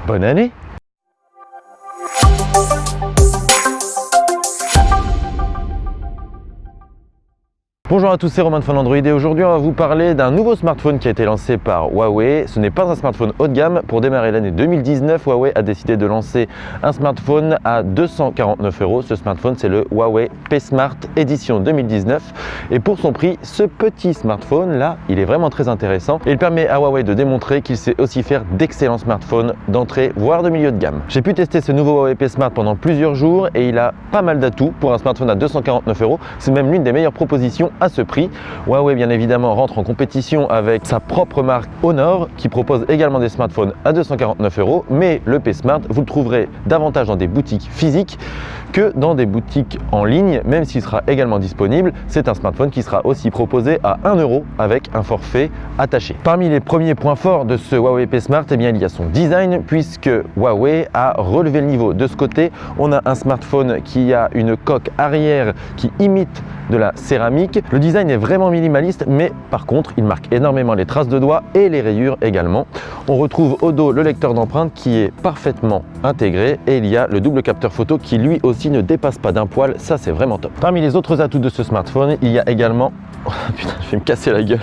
bonne année! Bonjour à tous, c'est Romain de Fun Android et aujourd'hui on va vous parler d'un nouveau smartphone qui a été lancé par Huawei. Ce n'est pas un smartphone haut de gamme. Pour démarrer l'année 2019, Huawei a décidé de lancer un smartphone à 249 €. Ce smartphone, c'est le Huawei P Smart édition 2019. Et pour son prix, ce petit smartphone là, il est vraiment très intéressant. Et il permet à Huawei de démontrer qu'il sait aussi faire d'excellents smartphones d'entrée, voire de milieu de gamme. J'ai pu tester ce nouveau Huawei P Smart pendant plusieurs jours et il a pas mal d'atouts pour un smartphone à 249 €. C'est même l'une des meilleures propositions à ce prix. Huawei bien évidemment rentre en compétition avec sa propre marque Honor qui propose également des smartphones à 249 €, mais le P Smart vous le trouverez davantage dans des boutiques physiques que dans des boutiques en ligne, même s'il sera également disponible. C'est un smartphone qui sera aussi proposé à 1 € avec un forfait attaché. Parmi les premiers points forts de ce Huawei P Smart, eh bien, il y a son design, puisque Huawei a relevé le niveau. De ce côté, on a un smartphone qui a une coque arrière qui imite de la céramique. Le design est vraiment minimaliste, mais par contre, il marque énormément les traces de doigts et les rayures également. On retrouve au dos le lecteur d'empreintes qui est parfaitement intégré et il y a le double capteur photo qui lui aussi ne dépasse pas d'un poil. Ça, c'est vraiment top. Parmi les autres atouts de ce smartphone, il y a également... Oh, putain, je vais me casser la gueule.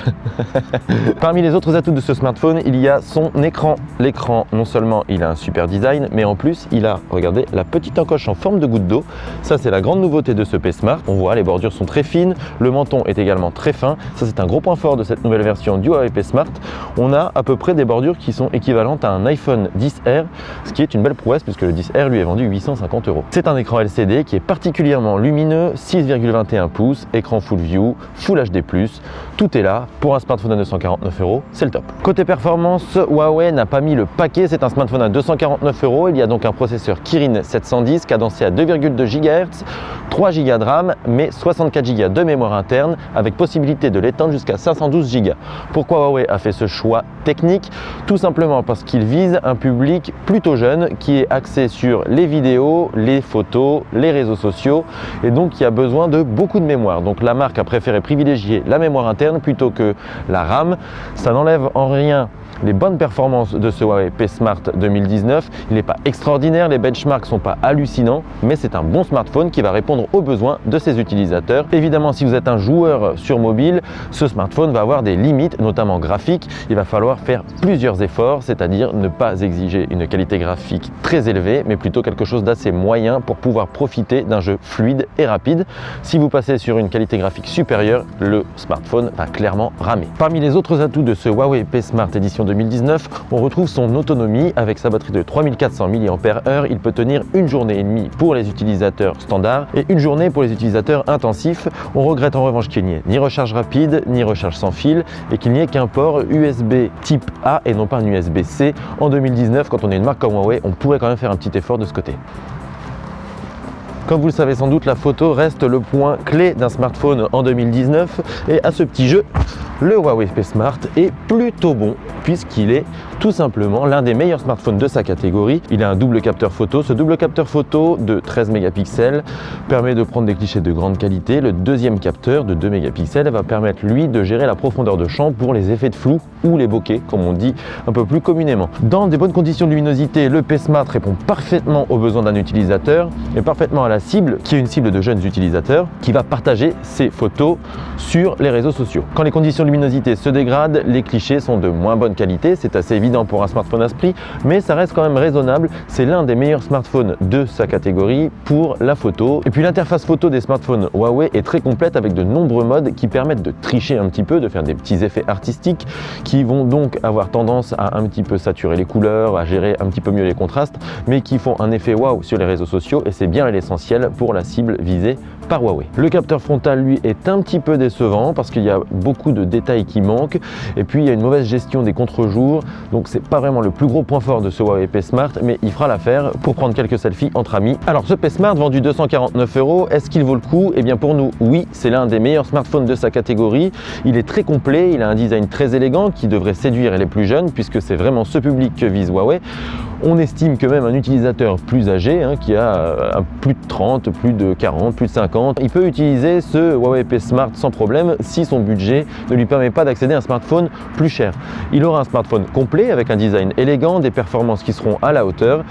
Parmi les autres atouts de ce smartphone, il y a son écran. L'écran, non seulement il a un super design, mais en plus, il a, regardez, la petite encoche en forme de goutte d'eau. Ça, c'est la grande nouveauté de ce P Smart. On voit, les bordures sont très fines, le menton est également très fin. Ça, c'est un gros point fort de cette nouvelle version du Huawei P Smart. On a à peu près des bordures qui sont équivalentes à un iPhone XR, ce qui est une belle prouesse puisque le XR lui est vendu 850 €. C'est un écran LCD qui est particulièrement lumineux, 6,21 pouces, écran Full View, Full HD+, tout est là. Pour un smartphone à 249 €, c'est le top. Côté performance, Huawei n'a pas mis le paquet, c'est un smartphone à 249 €. Il y a donc un processeur Kirin 710 cadencé à 2,2 GHz, 3 Go de RAM, mais 64 Go de mémoire interne avec possibilité de l'étendre jusqu'à 512 Go. Pourquoi Huawei a fait ce choix technique? Tout simplement parce qu'il vise un public plutôt jeune qui est axé sur les vidéos, les photos, les réseaux sociaux et donc qui a besoin de beaucoup de mémoire. Donc la marque a préféré privilégier la mémoire interne plutôt que la RAM. Ça n'enlève en rien les bonnes performances de ce Huawei P Smart 2019. Il n'est pas extraordinaire, les benchmarks ne sont pas hallucinants, mais c'est un bon smartphone qui va répondre aux besoins de ses utilisateurs. Évidemment, si vous êtes un joueur sur mobile, ce smartphone va avoir des limites, notamment graphiques. Il va falloir faire plusieurs efforts, c'est-à-dire ne pas exiger une qualité graphique très élevée, mais plutôt quelque chose d'assez moyen pour pouvoir profiter d'un jeu fluide et rapide. Si vous passez sur une qualité graphique supérieure, le smartphone va clairement ramer. Parmi les autres atouts de ce Huawei P Smart édition 2019, on retrouve son autonomie avec sa batterie de 3400 mAh. Il peut tenir une journée et demie pour les utilisateurs standards et une journée pour les utilisateurs intensifs. On regrette en revanche qu'il n'y ait ni recharge rapide, ni recharge sans fil et qu'il n'y ait qu'un port USB type A et non pas un USB-C. En 2019, quand on est une marque comme Huawei, on pourrait quand même faire un petit effort de ce côté. Comme vous le savez sans doute, la photo reste le point clé d'un smartphone en 2019 et à ce petit jeu, le Huawei P Smart est plutôt bon puisqu'il est tout simplement l'un des meilleurs smartphones de sa catégorie. Il a un double capteur photo. Ce double capteur photo de 13 mégapixels permet de prendre des clichés de grande qualité. Le deuxième capteur de 2 mégapixels va permettre lui de gérer la profondeur de champ pour les effets de flou ou les bokeh comme on dit un peu plus communément. Dans des bonnes conditions de luminosité, le P Smart répond parfaitement aux besoins d'un utilisateur et parfaitement à la cible qui est une cible de jeunes utilisateurs qui va partager ses photos sur les réseaux sociaux. Quand les conditions de luminosité se dégradent, les clichés sont de moins bonne qualité, c'est assez évident pour un smartphone à ce prix, mais ça reste quand même raisonnable. C'est l'un des meilleurs smartphones de sa catégorie pour la photo. Et puis l'interface photo des smartphones Huawei est très complète avec de nombreux modes qui permettent de tricher un petit peu, de faire des petits effets artistiques qui vont donc avoir tendance à un petit peu saturer les couleurs, à gérer un petit peu mieux les contrastes, mais qui font un effet waouh sur les réseaux sociaux et c'est bien l'essentiel pour la cible visée par Huawei. Le capteur frontal lui est un petit peu décevant parce qu'il y a beaucoup de détails qui manquent et puis il y a une mauvaise gestion des contre-jours, donc c'est pas vraiment le plus gros point fort de ce Huawei P Smart, mais il fera l'affaire pour prendre quelques selfies entre amis. Alors ce P Smart vendu 249 €, est-ce qu'il vaut le coup? Eh bien pour nous, oui, c'est l'un des meilleurs smartphones de sa catégorie. Il est très complet, il a un design très élégant qui devrait séduire les plus jeunes puisque c'est vraiment ce public que vise Huawei. On estime que même un utilisateur plus âgé, qui a plus de 30, plus de 40, plus de 50, il peut utiliser ce Huawei P Smart sans problème si son budget ne lui permet pas d'accéder à un smartphone plus cher. Il aura un smartphone complet avec un design élégant, des performances qui seront à la hauteur,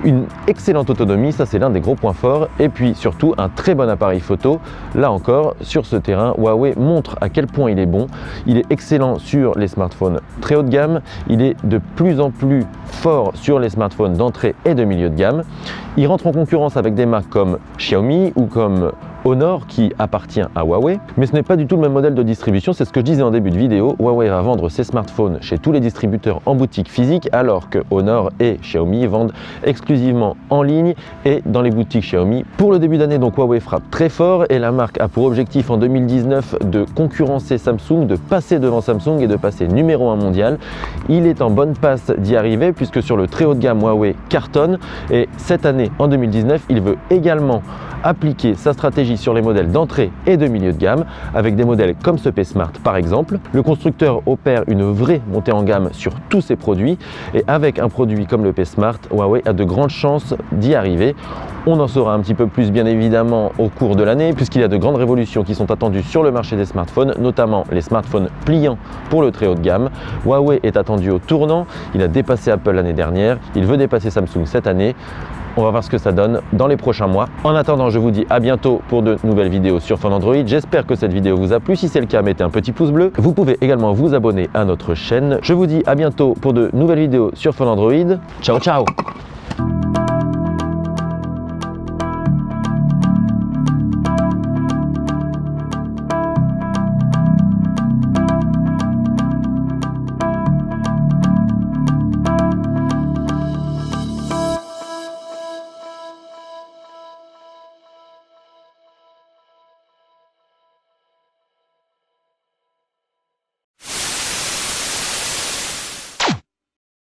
une excellente autonomie, ça c'est l'un des gros points forts, et puis surtout un très bon appareil photo. Là encore, sur ce terrain, Huawei montre à quel point il est bon. Il est excellent sur les smartphones très haut de gamme, il est de plus en plus fort sur les smartphones d'entrée et de milieu de gamme. Il rentre en concurrence avec des marques comme Xiaomi ou comme Honor qui appartient à Huawei, mais ce n'est pas du tout le même modèle de distribution, c'est ce que je disais en début de vidéo. Huawei va vendre ses smartphones chez tous les distributeurs en boutique physique, alors que Honor et Xiaomi vendent exclusivement en ligne et dans les boutiques Xiaomi. Pour le début d'année, donc Huawei frappe très fort et la marque a pour objectif en 2019 de concurrencer Samsung, de passer devant Samsung et de passer numéro 1 mondial. Il est en bonne passe d'y arriver puisque sur le très haut de gamme, Huawei cartonne et cette année, en 2019, il veut également appliquer sa stratégie sur les modèles d'entrée et de milieu de gamme avec des modèles comme ce P Smart par exemple. Le constructeur opère une vraie montée en gamme sur tous ses produits et avec un produit comme le P Smart, Huawei a de grandes chances d'y arriver. On en saura un petit peu plus bien évidemment au cours de l'année puisqu'il y a de grandes révolutions qui sont attendues sur le marché des smartphones, notamment les smartphones pliants pour le très haut de gamme. Huawei est attendu au tournant, il a dépassé Apple l'année dernière, il veut dépasser Samsung cette année. On va voir ce que ça donne dans les prochains mois. En attendant, je vous dis à bientôt pour de nouvelles vidéos sur Phone Android. J'espère que cette vidéo vous a plu. Si c'est le cas, mettez un petit pouce bleu. Vous pouvez également vous abonner à notre chaîne. Je vous dis à bientôt pour de nouvelles vidéos sur Phone Android. Ciao, ciao!